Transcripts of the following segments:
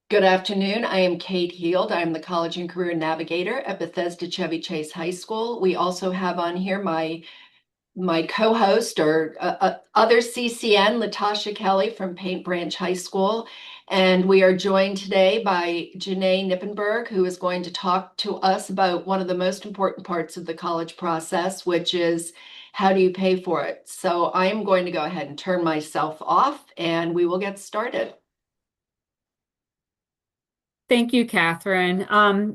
Good afternoon. I am Kate Heald. I am the College and Career Navigator at Bethesda Chevy Chase High School. We also have on here my co-host or other CCN, Latasha Kelly from Paint Branch High School. And we are joined today by Janae Nippenberg, who is going to talk to us about one of the most important parts of the college process, which is how do you pay for it? So I am going to go ahead and turn myself off and we will get started. Thank you, Catherine.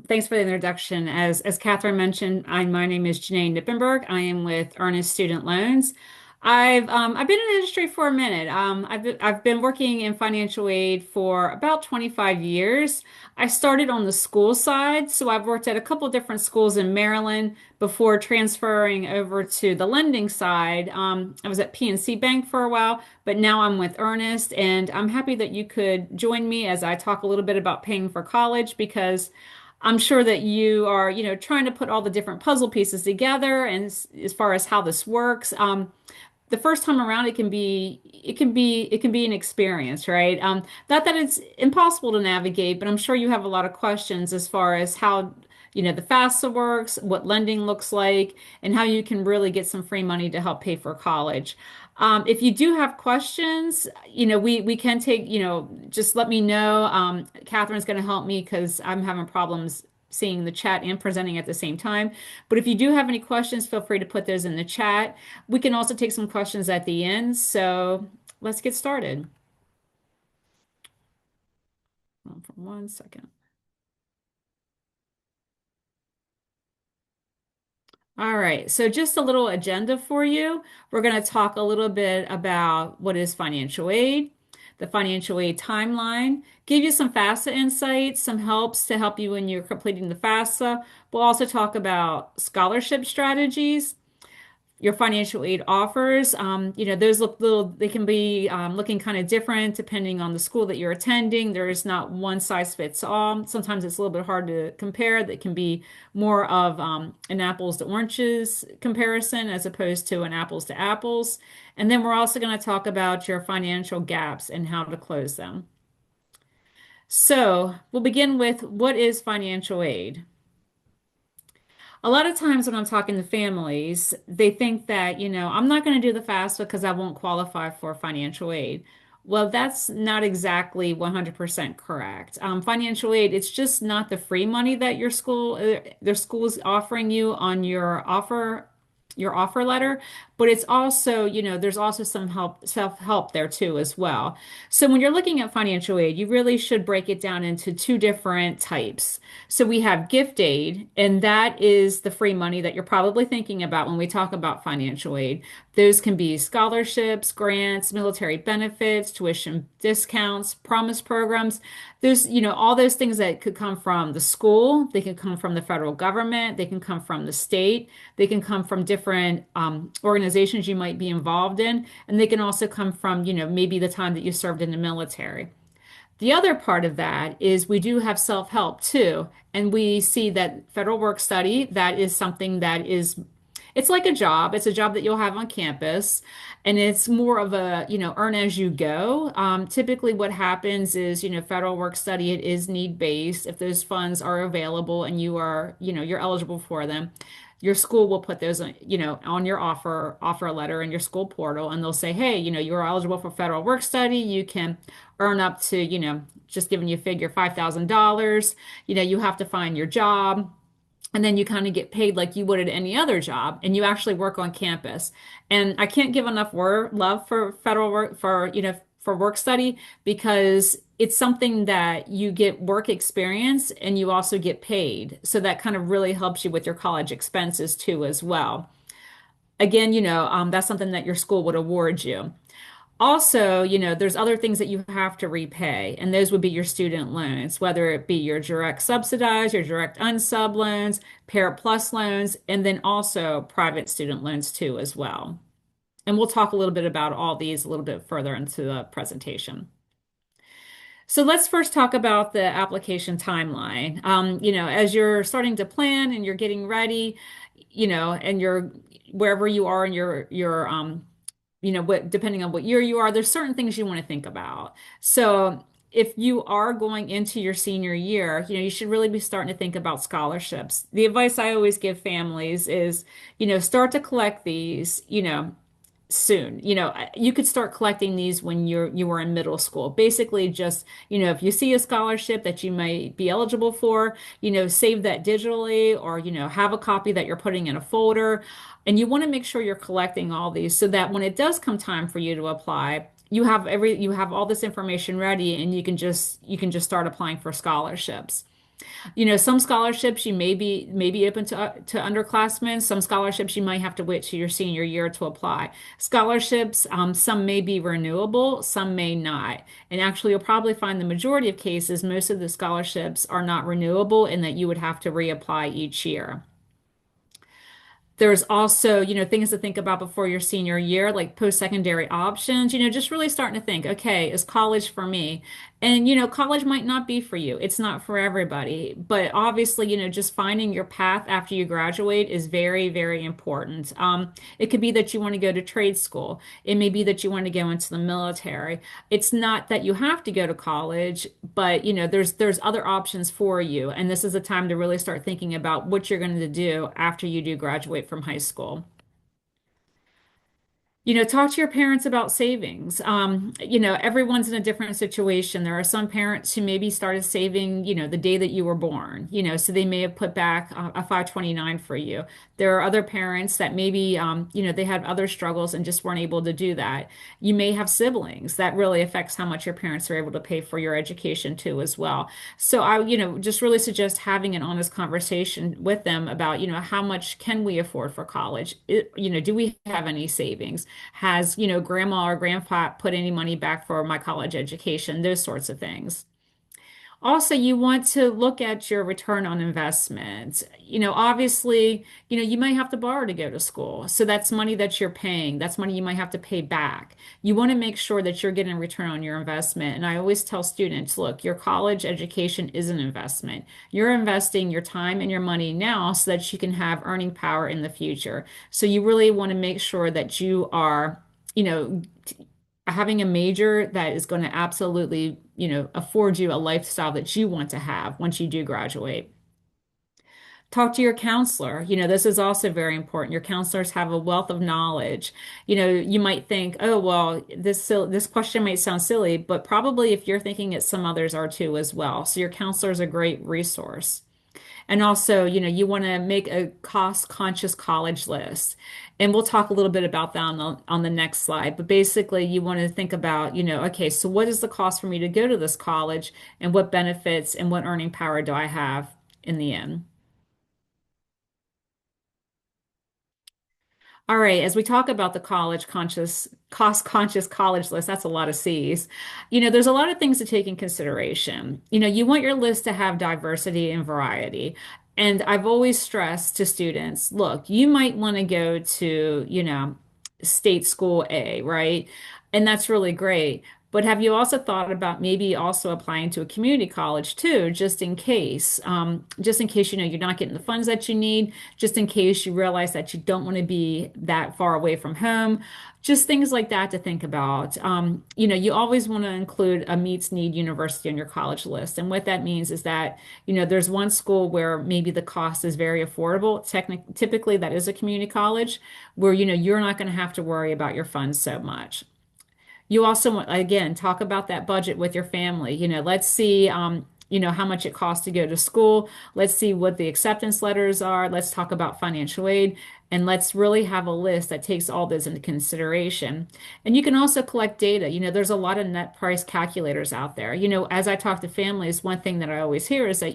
Thanks for the introduction. As Catherine mentioned, my name is Janae Nippenberg. I am with Earnest Student Loans. I've been in the industry for a minute. I've been working in financial aid for about 25 years. I started on the school side, so I've worked at a couple different schools in Maryland before transferring over to the lending side. I was at PNC Bank for a while, but now I'm with Ernest, and I'm happy that you could join me as I talk a little bit about paying for college because I'm sure that you are, trying to put all the different puzzle pieces together and as far as how this works. The first time around it can be an experience, right? Not that it's impossible to navigate, but I'm sure you have a lot of questions as far as how the FAFSA works, what lending looks like, and how you can really get some free money to help pay for college. If you do have questions, we can take, just let me know. Catherine's going to help me because I'm having problems seeing the chat and presenting at the same time. But if you do have any questions, feel free to put those in the chat. We can also take some questions at the end. So let's get started. Hold on for 1 second. All right, so just a little agenda for you. We're going to talk a little bit about what is financial aid, the financial aid timeline, give you some FAFSA insights, some helps to help you when you're completing the FAFSA. We'll also talk about scholarship strategies, your financial aid offers. Those look little, they can be looking kind of different depending on the school that you're attending. There is not one size fits all. Sometimes it's a little bit hard to compare. That can be more of an apples to oranges comparison as opposed to an apples to apples. And then we're also going to talk about your financial gaps and how to close them. So we'll begin with what is financial aid? A lot of times when I'm talking to families, they think that, I'm not going to do the FAFSA because I won't qualify for financial aid. Well, that's not exactly 100% correct. Financial aid, it's just not the free money that their school is offering you on your offer letter, but it's also, there's also some self-help there too as well. So when you're looking at financial aid, you really should break it down into two different types. So we have gift aid, and that is the free money that you're probably thinking about when we talk about financial aid. Those can be scholarships, grants, military benefits, tuition discounts, promise programs. There's, all those things that could come from the school, they can come from the federal government, they can come from the state, they can come from different organizations you might be involved in, and they can also come from, maybe the time that you served in the military. The other part of that is we do have self-help too. And we see that federal work study, that is something that is, it's like a job. It's a job that you'll have on campus. And it's more of a, earn as you go. Typically what happens is, federal work study, it is need-based. If those funds are available and you are, you're eligible for them, your school will put those, on your offer letter in your school portal, and they'll say, hey, you're eligible for federal work study. You can earn up to, just giving you a figure, $5,000. You have to find your job. And then you kind of get paid like you would at any other job, and you actually work on campus. And I can't give enough love for federal work for work study because it's something that you get work experience and you also get paid. So that kind of really helps you with your college expenses too as well. Again, that's something that your school would award you. Also, there's other things that you have to repay, and those would be your student loans, whether it be your direct subsidized, your direct unsub loans, Parent Plus loans, and then also private student loans too as well. And we'll talk a little bit about all these a little bit further into the presentation. So let's first talk about the application timeline. As you're starting to plan and you're getting ready, and you're wherever you are in your what depending on what year you are, there's certain things you want to think about. So if you are going into your senior year, you should really be starting to think about scholarships. The advice I always give families is, start to collect these, soon. You could start collecting these when you were in middle school. Basically, just, if you see a scholarship that you might be eligible for, save that digitally or, have a copy that you're putting in a folder. And you want to make sure you're collecting all these so that when it does come time for you to apply, you have all this information ready and you can just start applying for scholarships. Some scholarships you may be open to underclassmen. Some scholarships you might have to wait to your senior year to apply. Scholarships, some may be renewable, some may not. And actually, you'll probably find the majority of cases, most of the scholarships are not renewable and that you would have to reapply each year. There's also, things to think about before your senior year, like post-secondary options, just really starting to think, okay, is college for me? And, college might not be for you. It's not for everybody. But obviously, just finding your path after you graduate is very, very important. It could be that you want to go to trade school. It may be that you want to go into the military. It's not that you have to go to college, but, there's other options for you. And this is a time to really start thinking about what you're going to do after you do graduate from high school. Talk to your parents about savings. Everyone's in a different situation. There are some parents who maybe started saving, the day that you were born, so they may have put back a 529 for you. There are other parents that maybe, they had other struggles and just weren't able to do that. You may have siblings. That really affects how much your parents are able to pay for your education too, as well. So I, just really suggest having an honest conversation with them about, how much can we afford for college? Do we have any savings? Has, grandma or grandpa put any money back for my college education? Those sorts of things. Also, you want to look at your return on investment. Obviously, you might have to borrow to go to school. So that's money that you're paying. That's money you might have to pay back. You want to make sure that you're getting a return on your investment. And I always tell students, look, your college education is an investment. You're investing your time and your money now so that you can have earning power in the future. So you really want to make sure that you are, having a major that is going to absolutely, afford you a lifestyle that you want to have once you do graduate. Talk to your counselor. This is also very important. Your counselors have a wealth of knowledge. You might think, oh, well, this question might sound silly, but probably if you're thinking it, some others are too as well. So your counselor is a great resource. And also, you want to make a cost-conscious college list. And we'll talk a little bit about that on the next slide. But basically, you want to think about, okay, so what is the cost for me to go to this college and what benefits and what earning power do I have in the end? All right, as we talk about the college conscious, cost conscious college list, that's a lot of C's. There's a lot of things to take in consideration. You want your list to have diversity and variety. And I've always stressed to students, look, you might want to go to, state school A, right? And that's really great. But have you also thought about maybe also applying to a community college too, just in case, you're not getting the funds that you need, just in case you realize that you don't want to be that far away from home, just things like that to think about. You always want to include a meets need university on your college list. And what that means is that, there's one school where maybe the cost is very affordable. Typically, that is a community college where, you're not going to have to worry about your funds so much. You also want, again, talk about that budget with your family. Let's see, how much it costs to go to school. Let's see what the acceptance letters are. Let's talk about financial aid. And let's really have a list that takes all this into consideration. And you can also collect data. There's a lot of net price calculators out there. As I talk to families, one thing that I always hear is that,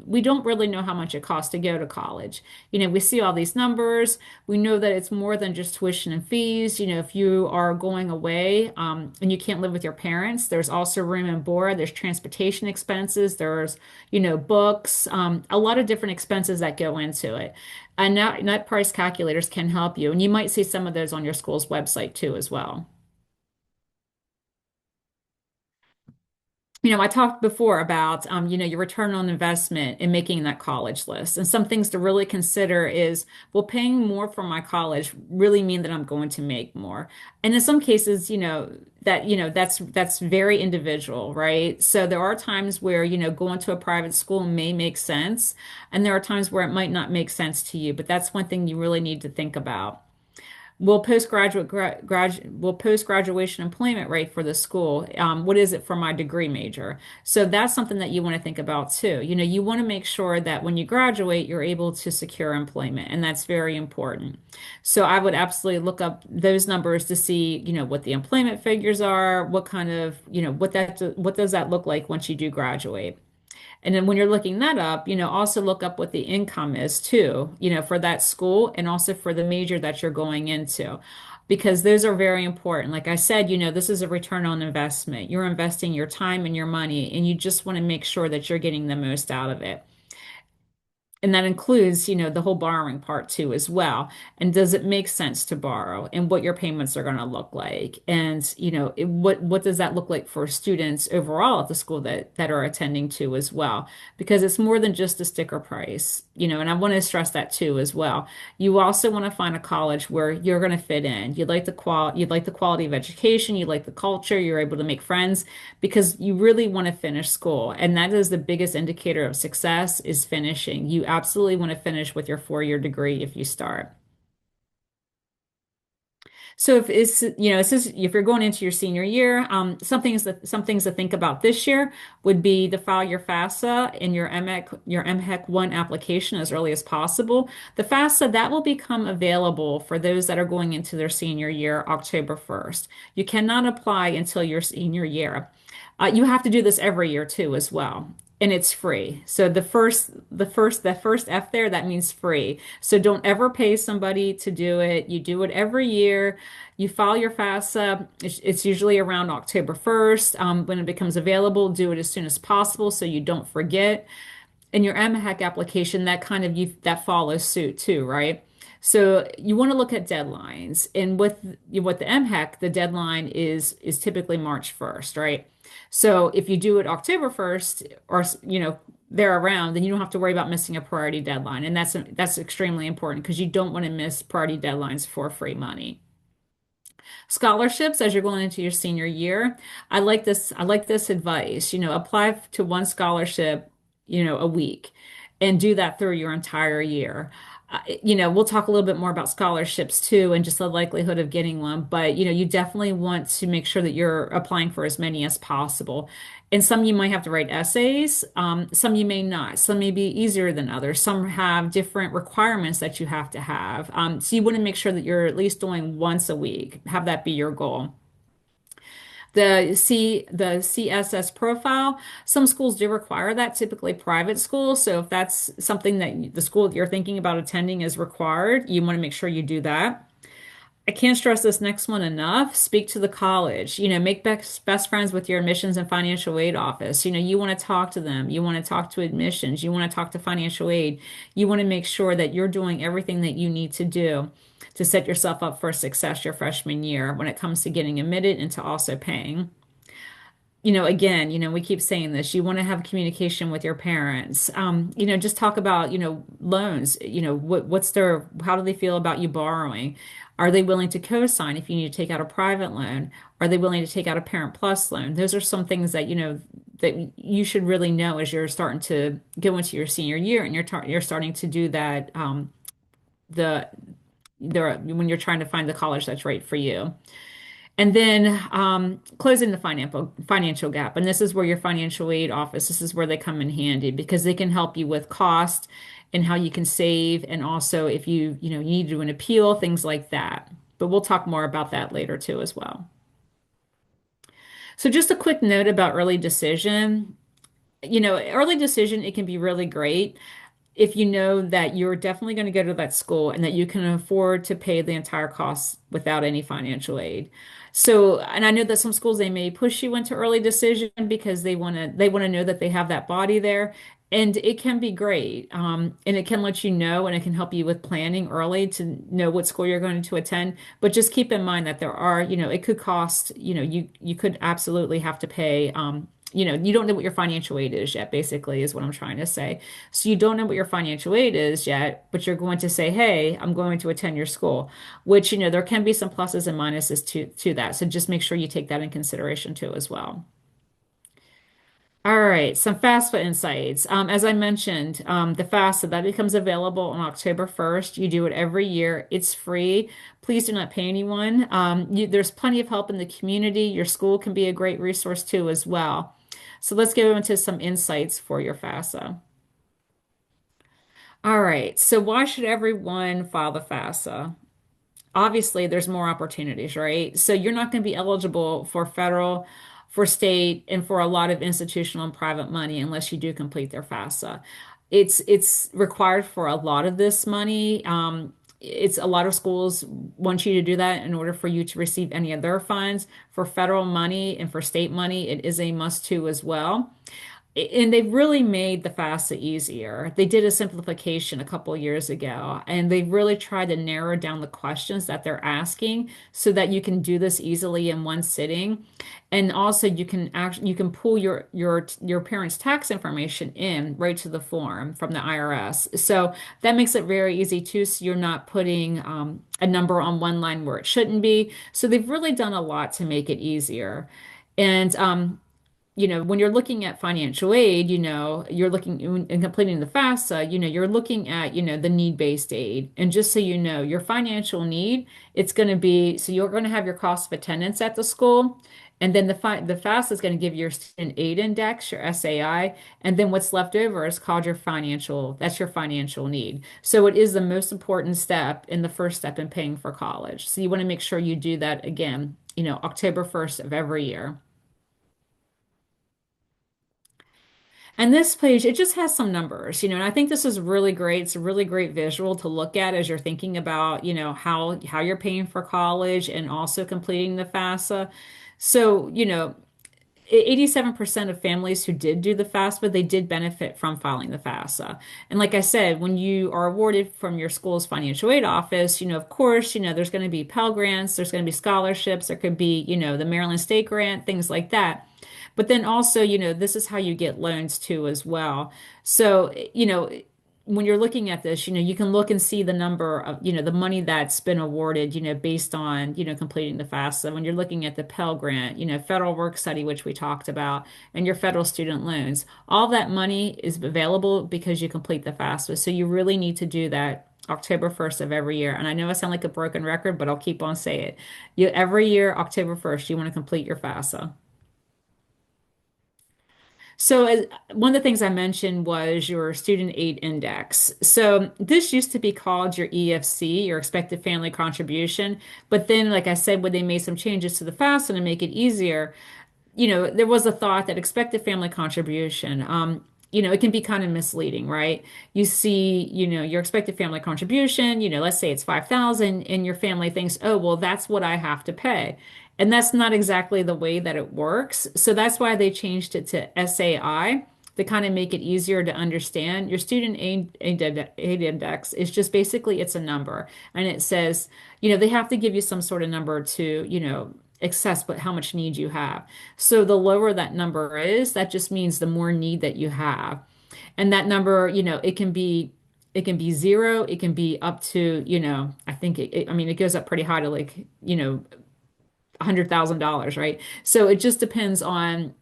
we don't really know how much it costs to go to college. We see all these numbers. We know that it's more than just tuition and fees. If you are going away, and you can't live with your parents, there's also room and board, there's transportation expenses, there's, books, a lot of different expenses that go into it. And net price calculators can help you. And you might see some of those on your school's website too, as well. I talked before about, your return on investment in making that college list. And some things to really consider is, will paying more for my college really mean that I'm going to make more? And in some cases, that's very individual, right? So there are times where, going to a private school may make sense, and there are times where it might not make sense to you. But that's one thing you really need to think about. Will post-graduation employment rate for the school? What is it for my degree major? So that's something that you want to think about too. You want to make sure that when you graduate, you're able to secure employment, and that's very important. So I would absolutely look up those numbers to see, what the employment figures are, what kind of, what does that look like once you do graduate? And then when you're looking that up, also look up what the income is too, for that school and also for the major that you're going into, because those are very important. Like I said, this is a return on investment. You're investing your time and your money, and you just want to make sure that you're getting the most out of it. And that includes, the whole borrowing part too as well. And does it make sense to borrow and what your payments are going to look like? And, what does that look like for students overall at the school that are attending to as well? Because it's more than just a sticker price, and I want to stress that too as well. You also want to find a college where you're going to fit in. You'd like the quality of education, you like the culture, you're able to make friends because you really want to finish school. And that is the biggest indicator of success is finishing. You absolutely want to finish with your 4-year degree if you start. So if you're going into your senior year, some things to think about this year would be to file your FAFSA and your MHEC 1 application as early as possible. The FAFSA that will become available for those that are going into their senior year October 1st. You cannot apply until your senior year. You have to do this every year too, as well. And it's free. So the first F there, that means free. So don't ever pay somebody to do it. You do it every year. You file your FAFSA. It's usually around October 1st. When it becomes available, do it as soon as possible so you don't forget. And your MHEC application, that follows suit too, right? So you want to look at deadlines. And with the MHEC, the deadline is typically March 1st, right? So if you do it October 1st or there around, then you don't have to worry about missing a priority deadline. And that's extremely important because you don't want to miss priority deadlines for free money. Scholarships as you're going into your senior year. I like this advice. Apply to one scholarship, a week and do that through your entire year. We'll talk a little bit more about scholarships too and just the likelihood of getting one, but you definitely want to make sure that you're applying for as many as possible. And some you might have to write essays, some you may not. Some may be easier than others. Some have different requirements that you have to have. So you want to make sure that you're at least doing once a week. Have that be your goal. The CSS profile, some schools do require that, typically private schools. So if that's something that the school that you're thinking about attending is required, you want to make sure you do that. I can't stress this next one enough. Speak to the college. Make best friends with your admissions and financial aid office. You want to talk to them. You want to talk to admissions. You want to talk to financial aid. You want to make sure that you're doing everything that you need to do to set yourself up for success your freshman year when it comes to getting admitted and to also paying. Again, we keep saying this, you want to have communication with your parents. Just talk about, loans, how do they feel about you borrowing? Are they willing to co-sign if you need to take out a private loan? Are they willing to take out a Parent Plus loan? Those are some things that, that you should really know as you're starting to go into your senior year and you're starting to do that, the, when you're trying to find the college that's right for you. And then closing the financial gap. And this is where your financial aid office, this is where they come in handy because they can help you with cost and how you can save. And also if you need to do an appeal, things like that. But we'll talk more about that later too as well. So just a quick note about early decision. Early decision, it can be really great if you know that you're definitely going to go to that school and that you can afford to pay the entire cost without any financial aid. So, and I know that some schools they may push you into early decision because they want to know that they have that body there. And it can be great. And it can let you know and it can help you with planning early to know what school you're going to attend. But just keep in mind that there are, it could cost, you could absolutely have to pay you don't know what your financial aid is yet, basically, is what I'm trying to say. So you don't know what your financial aid is yet, but you're going to say, hey, I'm going to attend your school, which, there can be some pluses and minuses to that. So just make sure you take that in consideration too as well. All right, some FAFSA insights. As I mentioned, the FAFSA that becomes available on October 1st. You do it every year. It's free. Please do not pay anyone. There's plenty of help in the community. Your school can be a great resource too as well. So let's go into some insights for your FAFSA. All right, so why should everyone file the FAFSA? Obviously there's more opportunities, right? So you're not going to be eligible for federal, for state, and for a lot of institutional and private money unless you do complete their FAFSA. It's required for a lot of this money. It's a lot of schools want you to do that in order for you to receive any of their funds. For federal money and for state money, it is a must to as well. And they've really made the FAFSA easier. They did a simplification a couple of years ago, and they've really tried to narrow down the questions that they're asking so that you can do this easily in one sitting. And also you can pull your parents' tax information in right to the form from the IRS. So that makes it very easy too. So you're not putting a number on one line where it shouldn't be. So they've really done a lot to make it easier. And when you're looking at financial aid, you're looking in completing the FAFSA, you're looking at, the need-based aid. And just so you know, your financial need, it's going to be, so you're going to have your cost of attendance at the school. And then the FAFSA is going to give you your student aid index, your SAI. And then what's left over is called that's your financial need. So it is the most important step in the first step in paying for college. So you want to make sure you do that again, October 1st of every year. And this page, it just has some numbers, and I think this is really great. It's a really great visual to look at as you're thinking about, how you're paying for college and also completing the FAFSA. So, 87% of families who did do the FAFSA, they did benefit from filing the FAFSA. And like I said, when you are awarded from your school's financial aid office, of course, there's going to be Pell Grants, there's going to be scholarships, there could be, the Maryland State Grant, things like that. But then also, this is how you get loans too as well. So, when you're looking at this, you can look and see the number of, the money that's been awarded, based on, completing the FAFSA. When you're looking at the Pell Grant, federal work study, which we talked about, and your federal student loans, all that money is available because you complete the FAFSA. So you really need to do that October 1st of every year. And I know I sound like a broken record, but I'll keep on saying it. Every year, October 1st, you want to complete your FAFSA. So one of the things I mentioned was your student aid index. So this used to be called your EFC, your expected family contribution. But then, like I said, when they made some changes to the FAFSA to make it easier, there was a thought that expected family contribution, it can be kind of misleading, right? You see, your expected family contribution, let's say it's 5,000 and your family thinks, oh, well, that's what I have to pay. And that's not exactly the way that it works. So that's why they changed it to SAI to kind of make it easier to understand. Your aid index is just basically it's a number. And it says, they have to give you some sort of number to, assess but how much need you have. So the lower that number is, that just means the more need that you have. And that number, it can be zero, it can be up to, I think I mean it goes up pretty high to like, $100,000, right? So it just depends on,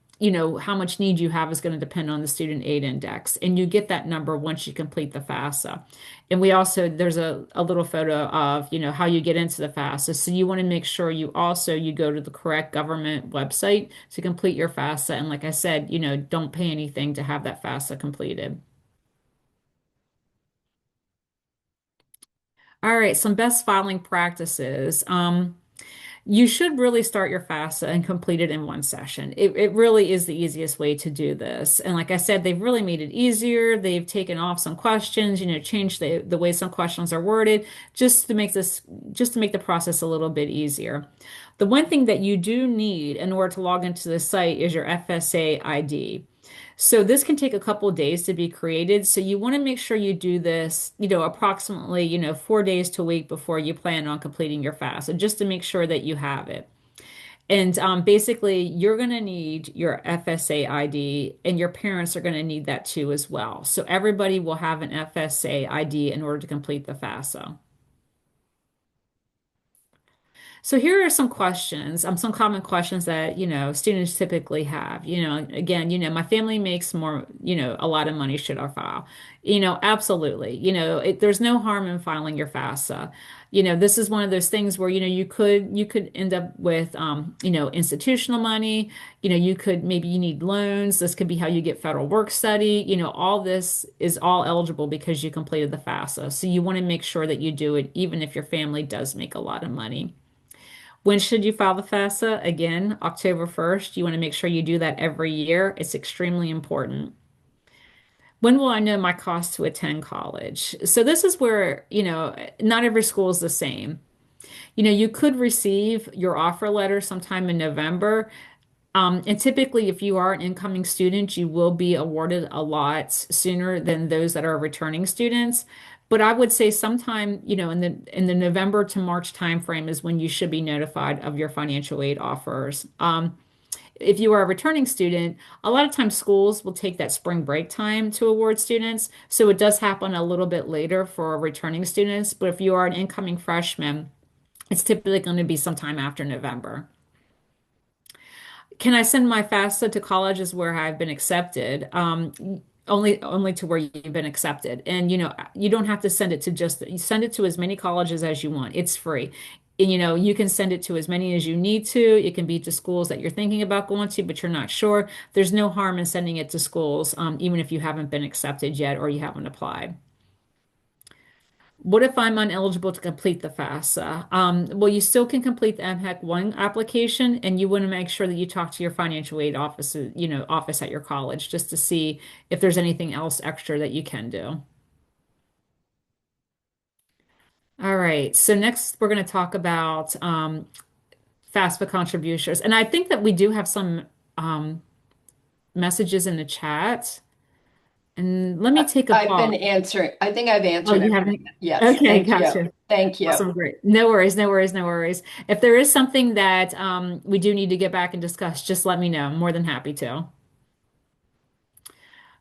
how much need you have is going to depend on the student aid index. And you get that number once you complete the FAFSA. And there's a little photo of, how you get into the FAFSA. So you want to make sure you go to the correct government website to complete your FAFSA. And like I said, don't pay anything to have that FAFSA completed. All right, some best filing practices. You should really start your FAFSA and complete it in one session. It really is the easiest way to do this. And like I said, they've really made it easier. They've taken off some questions, changed the way some questions are worded just to make the process a little bit easier. The one thing that you do need in order to log into the site is your FSA ID. So this can take a couple of days to be created. So you want to make sure you do this, approximately, 4 days to a week before you plan on completing your FAFSA, just to make sure that you have it. And basically, you're going to need your FSA ID, and your parents are going to need that too as well. So everybody will have an FSA ID in order to complete the FAFSA. So here are some questions, some common questions that, students typically have. Again, my family makes more, a lot of money. Should I file? Absolutely. There's no harm in filing your FAFSA. This is one of those things where, you could end up with, institutional money. Maybe you need loans. This could be how you get federal work study. All this is all eligible because you completed the FAFSA. So you want to make sure that you do it, even if your family does make a lot of money. When should you file the FAFSA? Again, October 1st. You want to make sure you do that every year. It's extremely important. When will I know my cost to attend college? So this is where, not every school is the same. You could receive your offer letter sometime in November. And typically, if you are an incoming student, you will be awarded a lot sooner than those that are returning students. But I would say sometime, in the November to March timeframe is when you should be notified of your financial aid offers. If you are a returning student, a lot of times schools will take that spring break time to award students. So it does happen a little bit later for returning students. But if you are an incoming freshman, it's typically going to be sometime after November. Can I send my FAFSA to colleges where I've been accepted? Only to where you've been accepted. And you don't have to send it to you send it to as many colleges as you want. It's free. And you can send it to as many as you need to. It can be to schools that you're thinking about going to, but you're not sure. There's no harm in sending it to schools, even if you haven't been accepted yet or you haven't applied. What if I'm ineligible to complete the FAFSA? Well, you still can complete the MHEC 1 application, and you want to make sure that you talk to your financial aid office, office at your college, just to see if there's anything else extra that you can do. All right, so next we're going to talk about FAFSA contributions. And I think that we do have some messages in the chat. And let me take a I've been pause. answering. I think I've Oh, answered you everything. haven't? Yes, Okay, thank you. gotcha. Thank you. Awesome, great. No worries, no worries, no worries. If there is something that we do need to get back and discuss, just let me know. I'm more than happy to.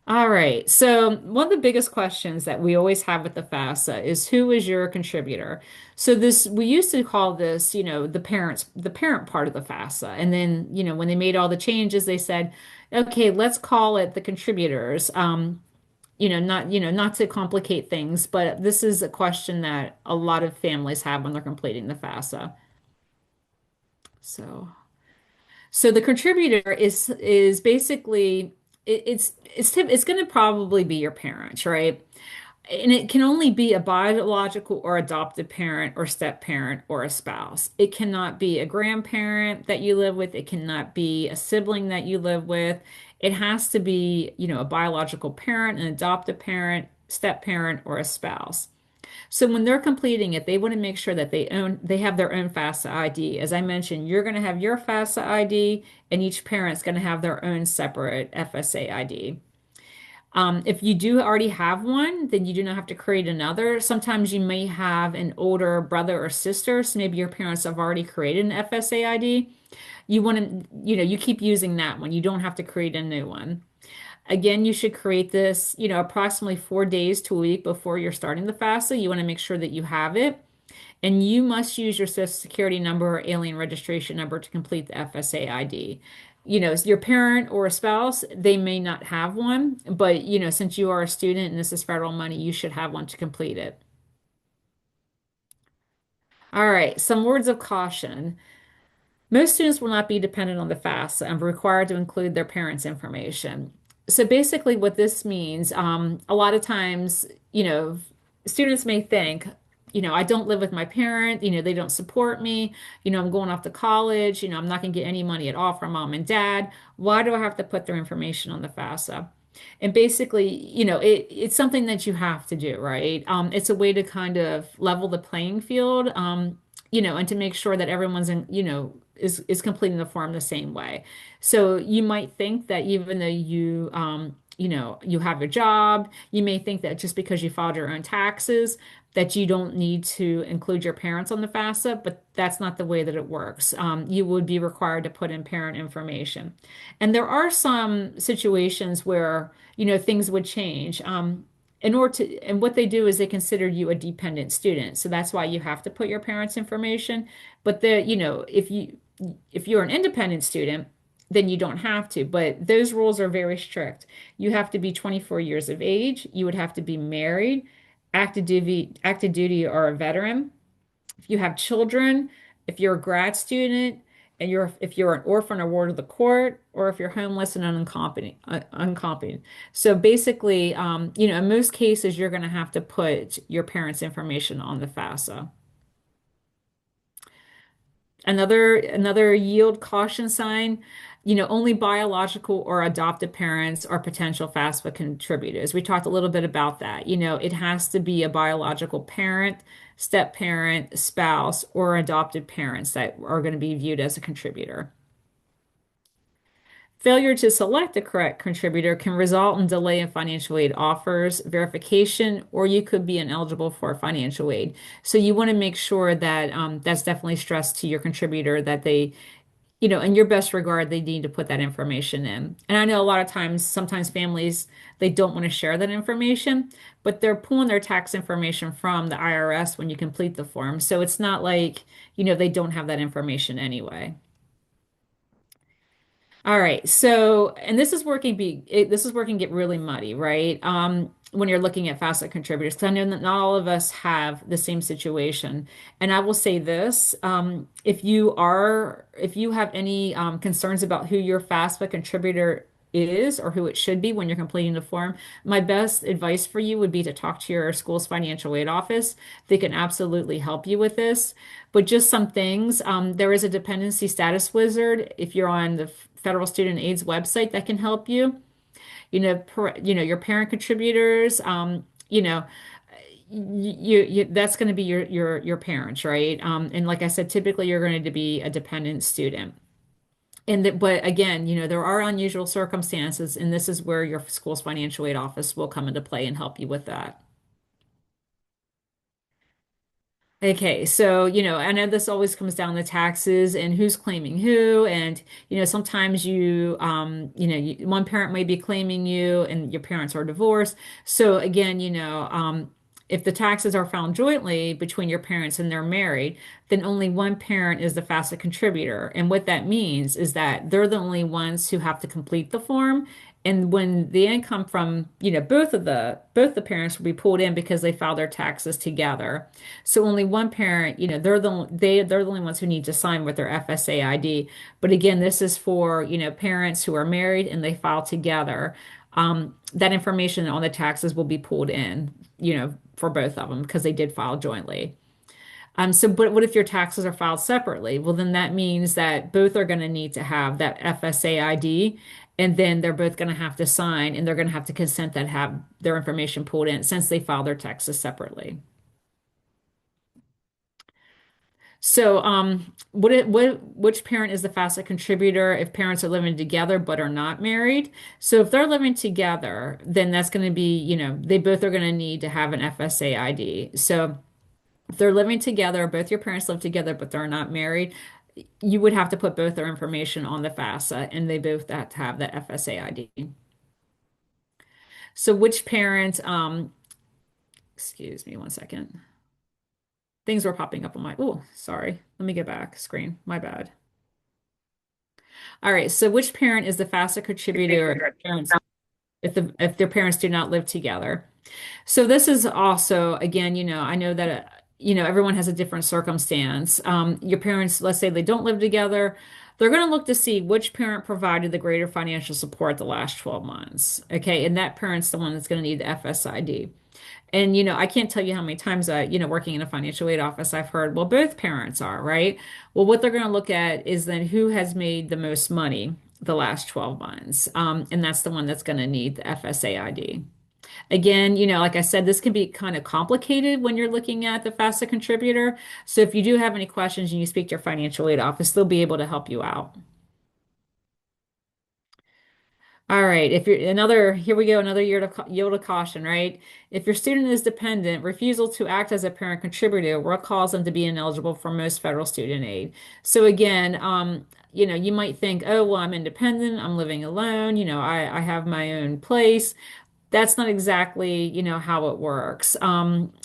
All right. So one of the biggest questions that we always have with the FAFSA is who is your contributor? So this we used to call this, the parent part of the FAFSA. And then, when they made all the changes, they said, okay, let's call it the contributors. Not to complicate things, but this is a question that a lot of families have when they're completing the FAFSA. So, so the contributor is basically it's going to probably be your parents, right? And it can only be a biological or adopted parent or step parent or a spouse. It cannot be a grandparent that you live with. It cannot be a sibling that you live with. It has to be, a biological parent, an adopted parent, step parent, or a spouse. So when they're completing it, they want to make sure that they have their own FAFSA ID. As I mentioned, you're going to have your FAFSA ID, and each parent's going to have their own separate FSA ID. If you do already have one, then you do not have to create another. Sometimes you may have an older brother or sister, so maybe your parents have already created an FSA ID. You want to, you keep using that one. You don't have to create a new one. Again, you should create this, approximately 4 days to a week before you're starting the FAFSA. You want to make sure that you have it. And you must use your Social Security number or alien registration number to complete the FSA ID. Your parent or a spouse, they may not have one, but since you are a student and this is federal money, you should have one to complete it. All right, some words of caution. Most students will not be dependent on the FAFSA and be required to include their parents' information. So basically, what this means, a lot of times, students may think, I don't live with my parent, they don't support me, I'm going off to college, I'm not going to get any money at all from mom and dad. Why do I have to put their information on the FAFSA? And basically, it's something that you have to do, right? It's a way to kind of level the playing field, and to make sure that everyone's is completing the form the same way. So you might think that even though you you have your job. You may think that just because you filed your own taxes, that you don't need to include your parents on the FAFSA, but that's not the way that it works. You would be required to put in parent information. And there are some situations where, things would change. And what they do is they consider you a dependent student. So that's why you have to put your parents' information. But if you're an independent student, then you don't have to. But those rules are very strict. You have to be 24 years of age. You would have to be married, active duty or a veteran. If you have children, if you're a grad student, and if you're an orphan or ward of the court, or if you're homeless and uncompetent. So basically, in most cases, you're going to have to put your parents' information on the FAFSA. Another yield caution sign, only biological or adopted parents are potential FAFSA contributors. We talked a little bit about that. It has to be a biological parent, step parent, spouse, or adopted parents that are going to be viewed as a contributor. Failure to select the correct contributor can result in delay in financial aid offers, verification, or you could be ineligible for financial aid. So you want to make sure that that's definitely stressed to your contributor that they, in your best regard, they need to put that information in. And I know a lot of times, sometimes families, they don't want to share that information, but they're pulling their tax information from the IRS when you complete the form. So it's not like, they don't have that information anyway. All right. So, and this is where it can get really muddy, right? When you're looking at FAFSA contributors, because I know that not all of us have the same situation. And I will say this, if you have any concerns about who your FAFSA contributor is or who it should be when you're completing the form, my best advice for you would be to talk to your school's financial aid office. They can absolutely help you with this. But just some things, there is a dependency status wizard if you're on the Federal Student Aid's website that can help you. Your parent contributors, that's going to be your parents, right? And like I said, typically you're going to be a dependent student. But again, there are unusual circumstances, and this is where your school's financial aid office will come into play and help you with that. Okay, so, I know this always comes down to taxes and who's claiming who, and, sometimes one parent may be claiming you and your parents are divorced. So again, if the taxes are found jointly between your parents and they're married, then only one parent is the FAFSA contributor. And what that means is that they're the only ones who have to complete the form. And when the income from, both the parents will be pulled in because they filed their taxes together. So only one parent, they're the only ones who need to sign with their FSA ID. But again, this is for, parents who are married and they file together. That information on the taxes will be pulled in, for both of them because they did file jointly. But what if your taxes are filed separately? Well, then that means that both are going to need to have that FSA ID, and then they're both going to have to sign, and they're going to have to consent that have their information pulled in since they filed their taxes separately. So, which parent is the FAFSA contributor if parents are living together but are not married? So, if they're living together, then that's going to be, they both are going to need to have an FSA ID. So, if they're living together, both your parents live together but they're not married, you would have to put both their information on the FAFSA, and they both have to have the FSA ID. So, which parent, excuse me one second. Things were popping up on oh, sorry. Let me get back screen. My bad. All right. So which parent is the FAFSA contributor if their parents do not live together? So this is also, again, I know that, everyone has a different circumstance. Your parents, let's say they don't live together. They're going to look to see which parent provided the greater financial support the last 12 months. Okay. And that parent's the one that's going to need the FSID. And, I can't tell you how many times working in a financial aid office, I've heard, well, both parents are, right? Well, what they're going to look at is then who has made the most money the last 12 months. And that's the one that's going to need the FSA ID. Again, like I said, this can be kind of complicated when you're looking at the FAFSA contributor. So if you do have any questions and you speak to your financial aid office, they'll be able to help you out. All right, if you're another, here we go, another year to yield of caution, right? If your student is dependent, refusal to act as a parent contributor will cause them to be ineligible for most federal student aid. So again, you might think, oh, well, I'm independent, I'm living alone, I have my own place. That's not exactly, how it works.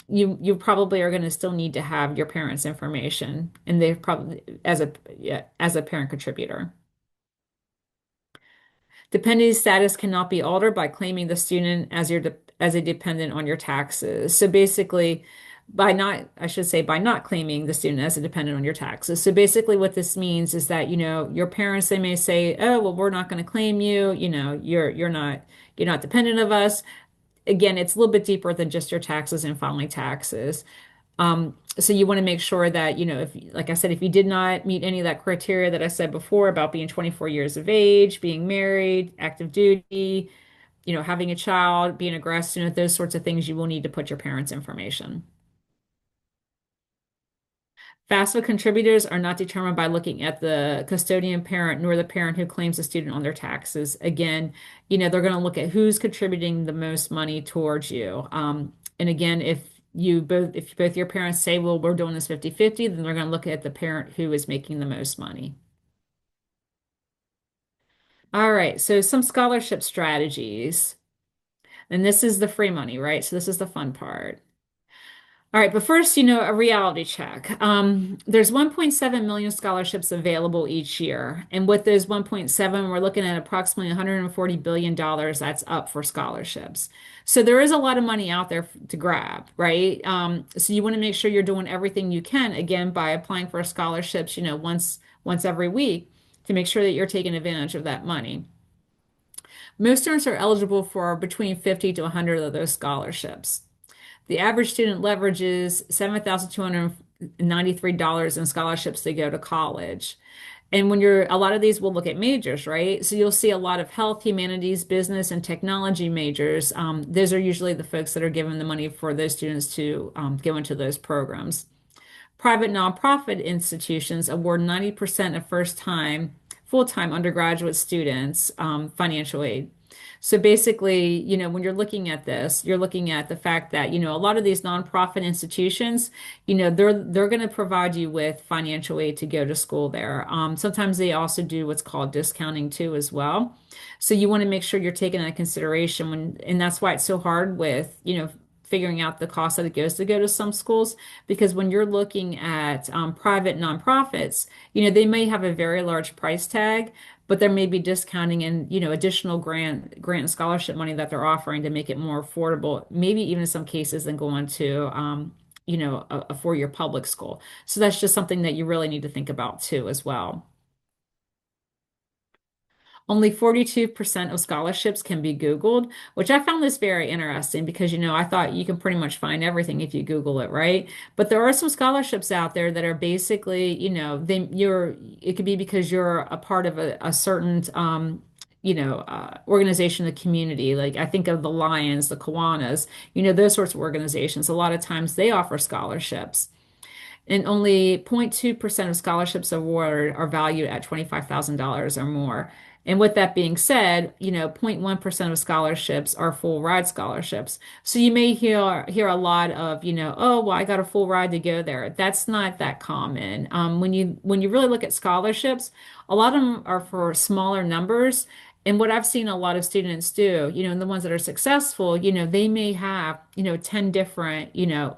You probably are going to still need to have your parents' information, and they probably as a yeah, as a parent contributor. Dependent status cannot be altered by claiming the student as as a dependent on your taxes. So basically, I should say, by not claiming the student as a dependent on your taxes. So basically, what this means is that, your parents, they may say, oh, well, we're not going to claim you, you're not dependent of us. Again, it's a little bit deeper than just your taxes and filing taxes. So you want to make sure that, if, like I said, if you did not meet any of that criteria that I said before about being 24 years of age, being married, active duty, having a child, being a grad student, those sorts of things, you will need to put your parents' information. FAFSA contributors are not determined by looking at the custodian parent nor the parent who claims the student on their taxes. Again, they're going to look at who's contributing the most money towards you. And again, if both your parents say, well, we're doing this 50-50, then they're going to look at the parent who is making the most money. All right, so some scholarship strategies. And this is the free money, right? So this is the fun part. All right, but first, a reality check. There's 1.7 million scholarships available each year. And with those 1.7, we're looking at approximately $140 billion that's up for scholarships. So there is a lot of money out there to grab, right? So you want to make sure you're doing everything you can, again, by applying for scholarships, once every week to make sure that you're taking advantage of that money. Most students are eligible for between 50 to 100 of those scholarships. The average student leverages $7,293 in scholarships to go to college. And a lot of these will look at majors, right? So you'll see a lot of health, humanities, business, and technology majors. Those are usually the folks that are given the money for those students to go into those programs. Private nonprofit institutions award 90% of first-time, full-time undergraduate students financial aid. So basically, when you're looking at this, you're looking at the fact that, a lot of these nonprofit institutions, they're going to provide you with financial aid to go to school there. Sometimes they also do what's called discounting too as well. So you want to make sure you're taking that into consideration and that's why it's so hard with, figuring out the cost that it goes to go to some schools because when you're looking at private nonprofits, they may have a very large price tag, but there may be discounting and additional grant and scholarship money that they're offering to make it more affordable, maybe even in some cases than going to a four-year public school. So that's just something that you really need to think about too as well. Only 42% of scholarships can be Googled, which I found this very interesting because, I thought you can pretty much find everything if you Google it, right? But there are some scholarships out there that are basically, it could be because you're a part of a certain, organization in the community. Like I think of the Lions, the Kiwanis, those sorts of organizations. A lot of times they offer scholarships. And only 0.2% of scholarships awarded are valued at $25,000 or more. And with that being said, 0.1% of scholarships are full ride scholarships. So you may hear a lot of, oh, well, I got a full ride to go there. That's not that common. When you really look at scholarships, a lot of them are for smaller numbers. And what I've seen a lot of students do, and the ones that are successful, they may have, 10 different,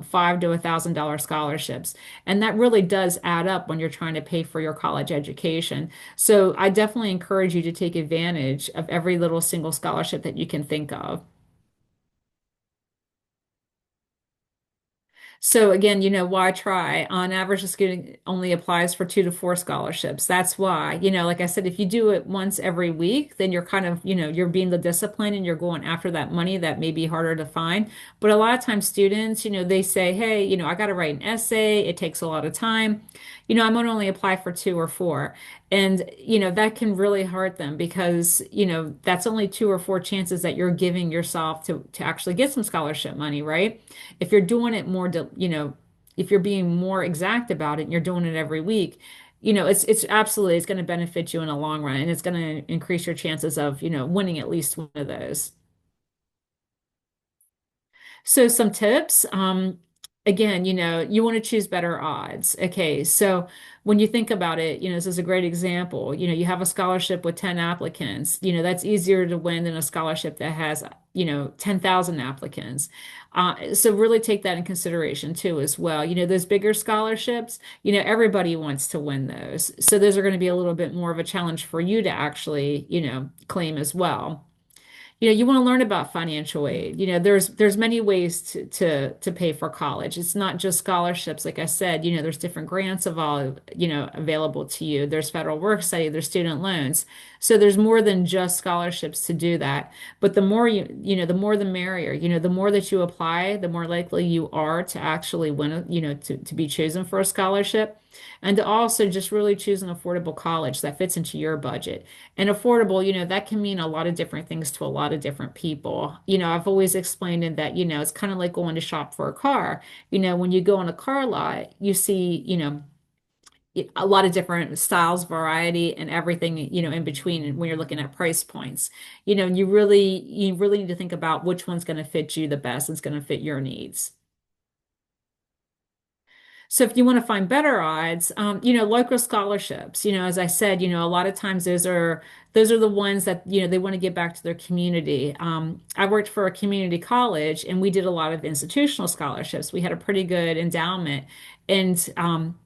five to $1,000 scholarships. And that really does add up when you're trying to pay for your college education. So I definitely encourage you to take advantage of every little single scholarship that you can think of. So again, why try? On average, a student only applies for 2 to 4 scholarships. That's why, like I said, if you do it once every week, then you're kind of, you're being the discipline and you're going after that money that may be harder to find. But a lot of times students, they say, hey, I got to write an essay. It takes a lot of time. I'm going to only apply for 2 or 4. And, that can really hurt them because, that's only 2 or 4 chances that you're giving yourself to actually get some scholarship money, right? If you're doing it more, if you're being more exact about it and you're doing it every week, it's absolutely, it's going to benefit you in the long run, and it's going to increase your chances of, winning at least one of those. So some tips, again, you want to choose better odds. Okay, so when you think about it, this is a great example. You have a scholarship with 10 applicants. That's easier to win than a scholarship that has, 10,000 applicants. So really take that in consideration too as well. Those bigger scholarships, everybody wants to win those. So those are going to be a little bit more of a challenge for you to actually, claim as well. You want to learn about financial aid. There's many ways to pay for college. It's not just scholarships. Like I said, there's different grants of all, available to you. There's federal work study, there's student loans. So there's more than just scholarships to do that. But the more the more the merrier. The more that you apply, the more likely you are to actually win, to be chosen for a scholarship. And to also just really choose an affordable college that fits into your budget. And affordable, that can mean a lot of different things to a lot of different people. I've always explained it that, it's kind of like going to shop for a car. When you go on a car lot, you see, a lot of different styles, variety, and everything, in between. And when you're looking at price points, you really need to think about which one's going to fit you the best. It's going to fit your needs. So if you want to find better odds, local scholarships, as I said, a lot of times those are the ones that, they want to give back to their community. I worked for a community college and we did a lot of institutional scholarships. We had a pretty good endowment. And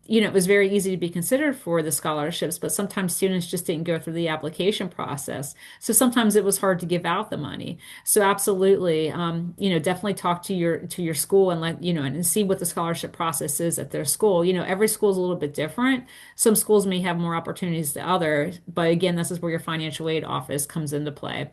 it was very easy to be considered for the scholarships, but sometimes students just didn't go through the application process. So sometimes it was hard to give out the money. So absolutely, definitely talk to your school and and see what the scholarship process is at their school. Every school is a little bit different. Some schools may have more opportunities than others, but again, this is where your financial aid office comes into play.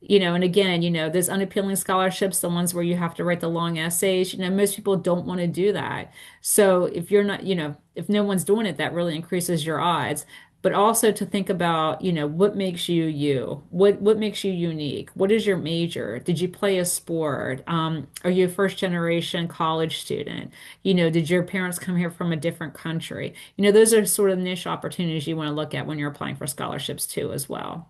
And again, those unappealing scholarships, the ones where you have to write the long essays, most people don't want to do that. So if you're not, if no one's doing it, that really increases your odds. But also to think about, what makes you you? What makes you unique? What is your major? Did you play a sport? Are you a first generation college student? Did your parents come here from a different country? Those are sort of niche opportunities you want to look at when you're applying for scholarships too, as well.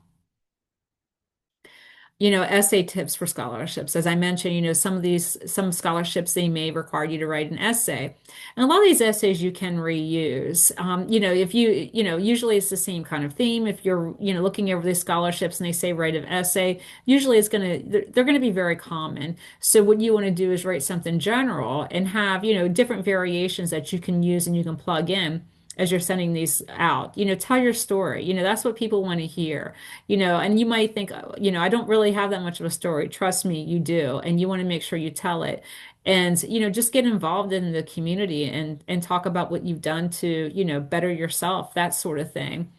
Essay tips for scholarships. As I mentioned, some scholarships, they may require you to write an essay. And a lot of these essays you can reuse. If usually it's the same kind of theme. If you're, looking over these scholarships and they say write an essay, usually they're going to be very common. So what you want to do is write something general and have, different variations that you can use and you can plug in as you're sending these out. Tell your story. That's what people want to hear. And you might think, I don't really have that much of a story. Trust me, you do. And you want to make sure you tell it. And, just get involved in the community and talk about what you've done to, better yourself, that sort of thing.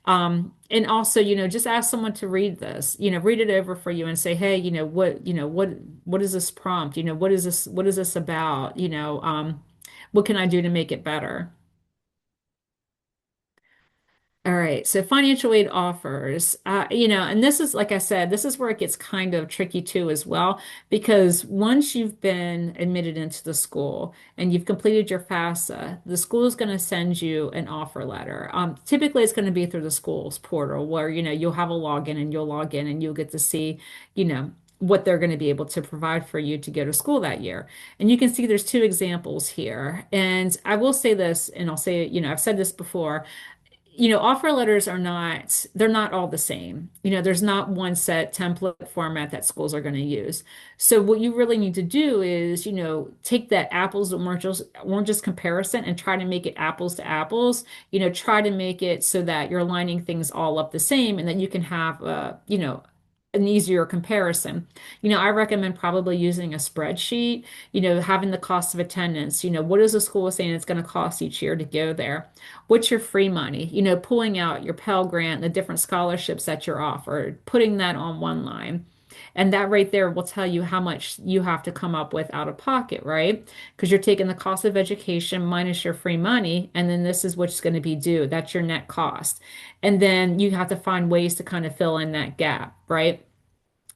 And also, just ask someone to read this, read it over for you and say, hey, what is this prompt? What is this about? What can I do to make it better? All right, so financial aid offers, and this is, like I said, this is where it gets kind of tricky too as well, because once you've been admitted into the school and you've completed your FAFSA, the school is going to send you an offer letter. Typically, it's going to be through the school's portal where, you'll have a login and you'll log in and you'll get to see, what they're going to be able to provide for you to go to school that year. And you can see there's two examples here. And I will say this, and I'll say, I've said this before, offer letters they're not all the same. There's not one set template format that schools are going to use. So what you really need to do is, take that apples to oranges comparison and try to make it apples to apples. Try to make it so that you're lining things all up the same and that you can have, an easier comparison. I recommend probably using a spreadsheet, having the cost of attendance, what is the school saying it's going to cost each year to go there? What's your free money? Pulling out your Pell Grant, the different scholarships that you're offered, putting that on one line. And that right there will tell you how much you have to come up with out of pocket, right? Because you're taking the cost of education minus your free money, and then this is what's going to be due. That's your net cost. And then you have to find ways to kind of fill in that gap, right?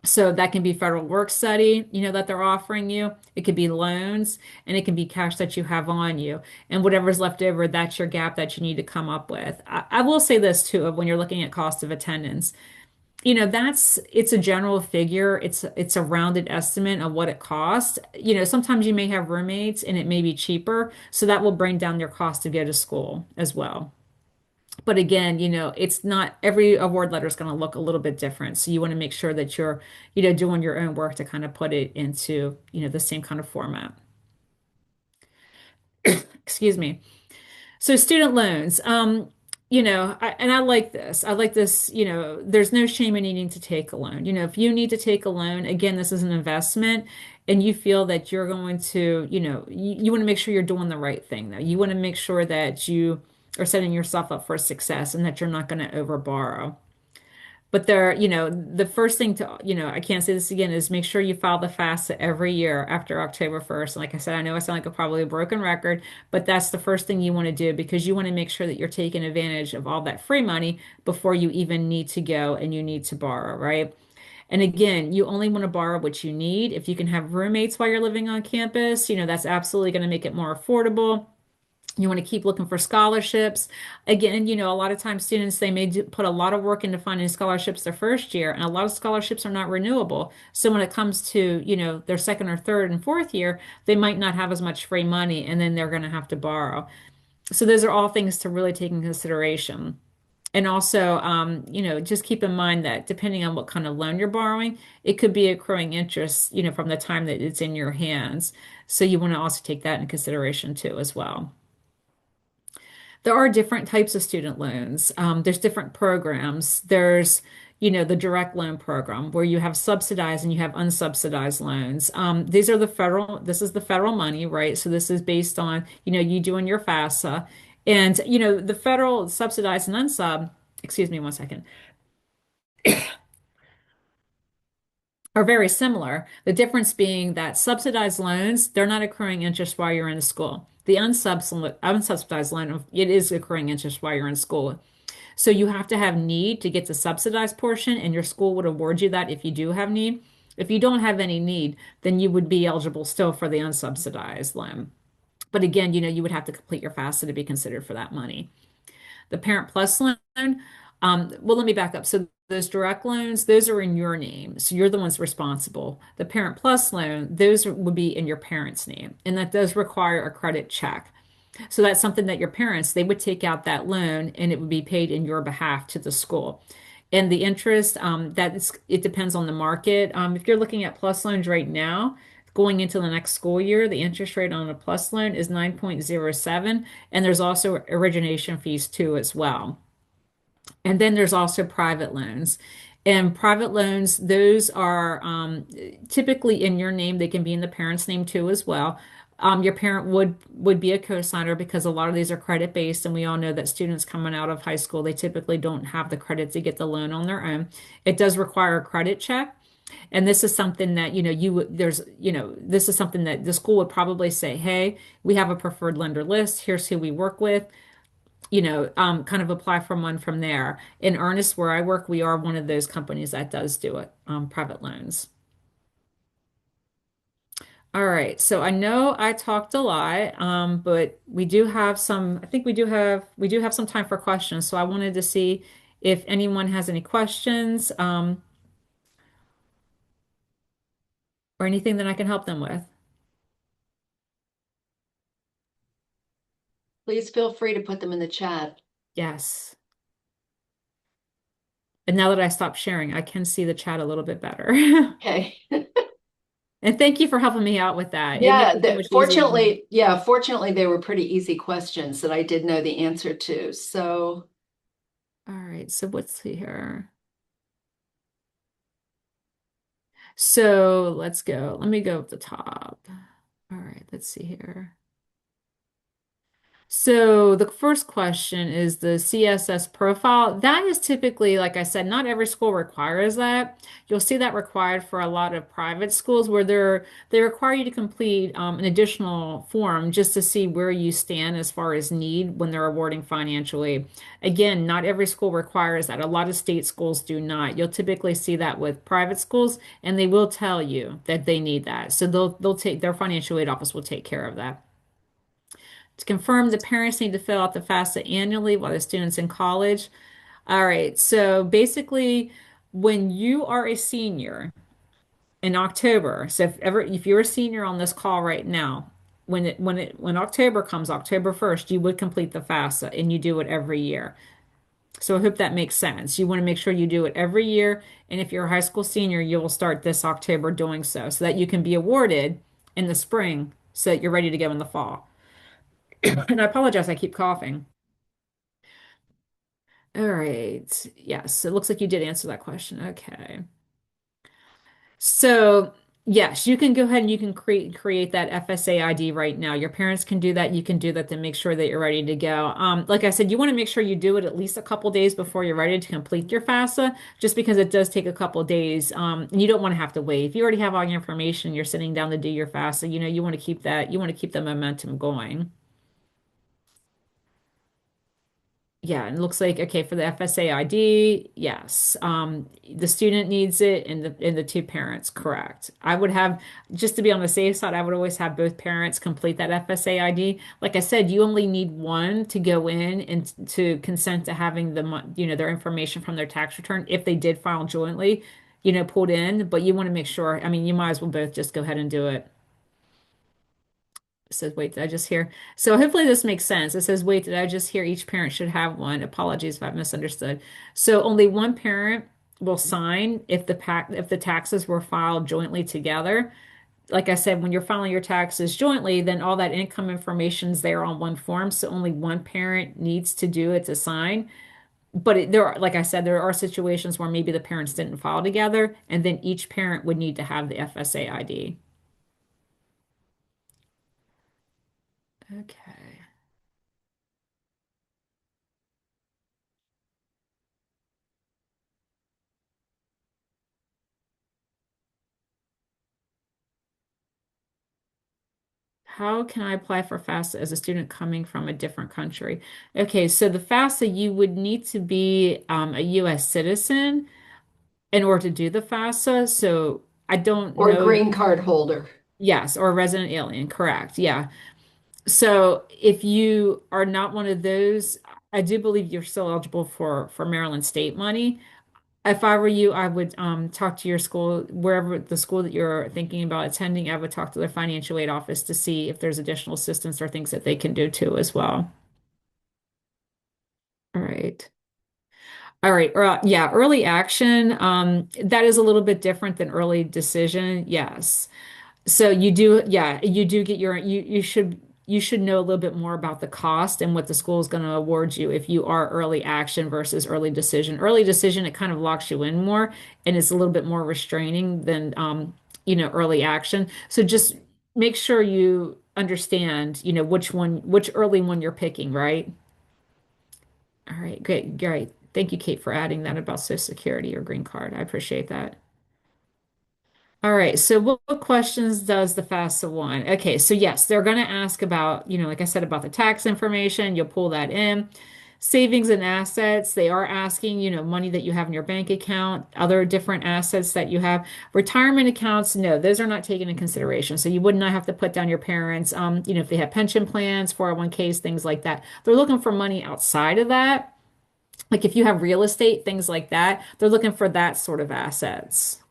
So that can be federal work study, that they're offering you. It could be loans, and it can be cash that you have on you. And whatever's left over, that's your gap that you need to come up with. I will say this too, of when you're looking at cost of attendance, it's a general figure. It's a rounded estimate of what it costs. Sometimes you may have roommates and it may be cheaper, so that will bring down your cost to go to school as well. But again, it's not every award letter is going to look a little bit different. So you want to make sure that you're, doing your own work to kind of put it into, the same kind of format. Excuse me. So student loans, and I like this. I like this, there's no shame in needing to take a loan. If you need to take a loan, again, this is an investment and you feel that you're going to, you want to make sure you're doing the right thing though. You want to make sure that you are setting yourself up for success and that you're not going to over borrow. But the first thing to, I can't say this again, is make sure you file the FAFSA every year after October 1st. And like I said, I know I sound like probably a broken record, but that's the first thing you want to do because you want to make sure that you're taking advantage of all that free money before you even need to go and you need to borrow, right? And again, you only want to borrow what you need. If you can have roommates while you're living on campus, that's absolutely going to make it more affordable. You want to keep looking for scholarships. Again, a lot of times students, they may put a lot of work into finding scholarships their first year, and a lot of scholarships are not renewable. So when it comes to, their second or third and fourth year, they might not have as much free money, and then they're going to have to borrow. So those are all things to really take in consideration. And also, just keep in mind that depending on what kind of loan you're borrowing, it could be accruing interest, from the time that it's in your hands. So you want to also take that in consideration too, as well. There are different types of student loans. There's different programs. There's, the direct loan program where you have subsidized and you have unsubsidized loans. This is the federal money, right? So this is based on, you doing your FAFSA. And, the federal subsidized and unsub, excuse me one second, are very similar. The difference being that subsidized loans, they're not accruing interest while you're in school. The unsubsidized loan, it is accruing interest while you're in school. So you have to have need to get the subsidized portion, and your school would award you that if you do have need. If you don't have any need, then you would be eligible still for the unsubsidized loan. But again, you would have to complete your FAFSA to be considered for that money. The Parent Plus loan, well, let me back up. So those direct loans, those are in your name. So you're the ones responsible. The Parent Plus loan, those would be in your parents' name. And that does require a credit check. So that's something that your parents, they would take out that loan and it would be paid in your behalf to the school. And the interest, it depends on the market. If you're looking at plus loans right now, going into the next school year, the interest rate on a plus loan is 9.07, and there's also origination fees too as well. And then there's also private loans. And private loans, those are typically in your name. They can be in the parent's name too as well. Your parent would be a co-signer because a lot of these are credit based, and we all know that students coming out of high school, they typically don't have the credit to get the loan on their own. It does require a credit check, and this is something that this is something that the school would probably say, "Hey, we have a preferred lender list. Here's who we work with." Kind of apply for one from there. In Earnest, where I work, we are one of those companies that does do it, private loans. All right, so I know I talked a lot, but I think we do have some time for questions. So I wanted to see if anyone has any questions, or anything that I can help them with. Please feel free to put them in the chat. Yes. And now that I stopped sharing, I can see the chat a little bit better. Okay. And thank you for helping me out with that. It makes Yeah, it so much easier. fortunately they were pretty easy questions that I did know the answer to. So All right, so let's see here. So let's go. Let me go at the top. All right, let's see here. So the first question is the CSS profile. That is typically, like I said, not every school requires that. You'll see that required for a lot of private schools where they require you to complete an additional form just to see where you stand as far as need when they're awarding financial aid. Again, not every school requires that. A lot of state schools do not. You'll typically see that with private schools, and they will tell you that they need that. So they'll take their financial aid office will take care of that. To confirm, the parents need to fill out the FAFSA annually while the student's in college. All right, so basically, when you are a senior in October, so if you're a senior on this call right now, when October comes, October 1st, you would complete the FAFSA and you do it every year. So I hope that makes sense. You want to make sure you do it every year, and if you're a high school senior, you will start this October doing so that you can be awarded in the spring so that you're ready to go in the fall. And I apologize, I keep coughing. All right. Yes, it looks like you did answer that question. Okay. So, yes, you can go ahead and you can create that FSA ID right now. Your parents can do that. You can do that to make sure that you're ready to go. Like I said, you want to make sure you do it at least a couple days before you're ready to complete your FAFSA, just because it does take a couple days. And you don't want to have to wait. If you already have all your information, you're sitting down to do your FAFSA, you want to keep you want to keep the momentum going. Yeah, and it looks like okay for the FSA ID, yes. The student needs it and the two parents, correct. I would have just to be on the safe side, I would always have both parents complete that FSA ID. Like I said, you only need one to go in and to consent to having their information from their tax return if they did file jointly, pulled in, but you want to make sure, I mean, you might as well both just go ahead and do it. It says, wait, did I just hear? So hopefully this makes sense. It says, wait, did I just hear each parent should have one? Apologies if I've misunderstood. So only one parent will sign if the taxes were filed jointly together. Like I said, when you're filing your taxes jointly, then all that income information is there on one form. So only one parent needs to do it to sign. But like I said, there are situations where maybe the parents didn't file together, and then each parent would need to have the FSA ID. Okay. How can I apply for FAFSA as a student coming from a different country? Okay, so the FAFSA, you would need to be a US citizen in order to do the FAFSA. So I don't Or know. green card holder. Yes, or a resident alien, correct. Yeah. So if you are not one of those, I do believe you're still eligible for Maryland state money. If I were you, I would talk to your school, wherever the school that you're thinking about attending. I would talk to their financial aid office to see if there's additional assistance or things that they can do too as well. All right. All right. Yeah, early action. That is a little bit different than early decision. Yes. So you do, yeah, you do get you should know a little bit more about the cost and what the school is going to award you if you are early action versus early decision. Early decision, it kind of locks you in more and it's a little bit more restraining than early action. So just make sure you understand, which early one you're picking, right? All right, great, great. Thank you, Kate, for adding that about Social Security or green card. I appreciate that. All right, so what questions does the FAFSA want? Okay, so yes, they're going to ask about, like I said, about the tax information. You'll pull that in. Savings and assets, they are asking, money that you have in your bank account, other different assets that you have. Retirement accounts, no, those are not taken in consideration. So you would not have to put down your parents, if they have pension plans, 401ks, things like that. They're looking for money outside of that. Like if you have real estate, things like that, they're looking for that sort of assets.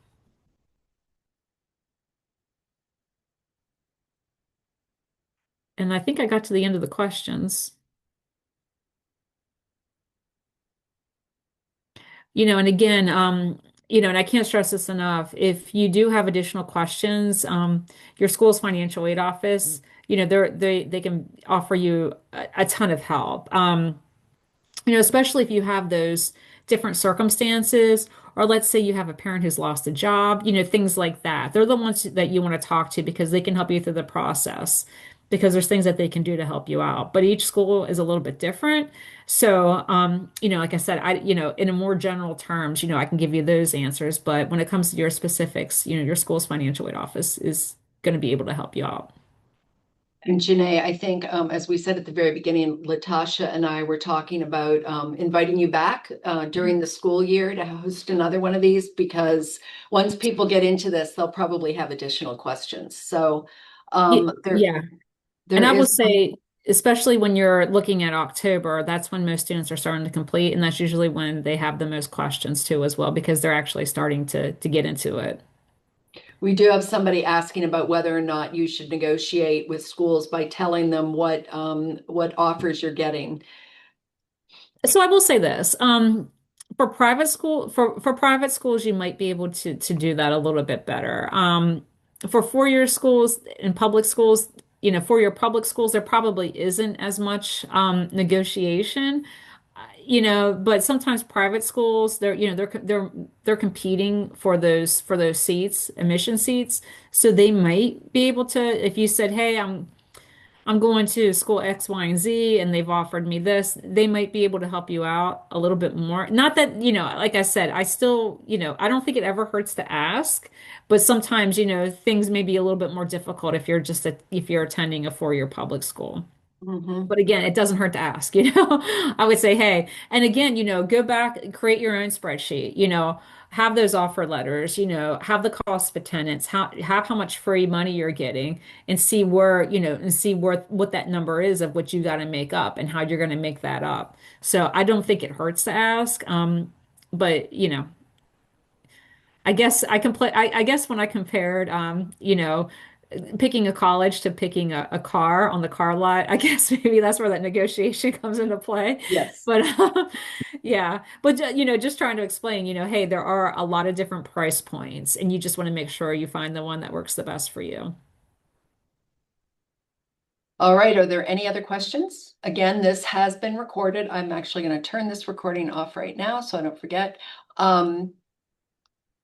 And I think I got to the end of the questions. And again, and I can't stress this enough, if you do have additional questions, your school's financial aid office, they can offer you a ton of help. Especially if you have those different circumstances, or let's say you have a parent who's lost a job, things like that. They're the ones that you want to talk to because they can help you through the process. because there's things that they can do to help you out. But each school is a little bit different. So, like I said, in a more general terms, I can give you those answers. But when it comes to your specifics, your school's financial aid office is going to be able to help you out. And Janae, I think, as we said at the very beginning, Latasha and I were talking about inviting you back during the school year to host another one of these, because once people get into this, they'll probably have additional questions. So there Yeah. there And I would is. say, especially when you're looking at October, that's when most students are starting to complete, and that's usually when they have the most questions too, as well, because they're actually starting to get into it. We do have somebody asking about whether or not you should negotiate with schools by telling them what offers you're getting. So I will say this, for private schools, you might be able to do that a little bit better. For four-year schools and public schools, four-year public schools, there probably isn't as much negotiation. But sometimes private schools, they're competing for those seats, admission seats. So they might be able to, if you said, "Hey, I'm going to school X, Y, and Z, and they've offered me this," they might be able to help you out a little bit more. Not that, like I said, I still, I don't think it ever hurts to ask, but sometimes, things may be a little bit more difficult if you're attending a four-year public school. Mhm. But again, it doesn't hurt to ask, I would say, hey, and again, go back, create your own spreadsheet, have those offer letters, have the cost of attendance, have how much free money you're getting, and see what that number is of what you got to make up and how you're going to make that up. So I don't think it hurts to ask. But I guess when I compared, picking a college to picking a car on the car lot, I guess maybe that's where that negotiation comes into play. Yes. But yeah, but just trying to explain, hey, there are a lot of different price points, and you just want to make sure you find the one that works the best for you. All right. Are there any other questions? Again, this has been recorded. I'm actually going to turn this recording off right now so I don't forget.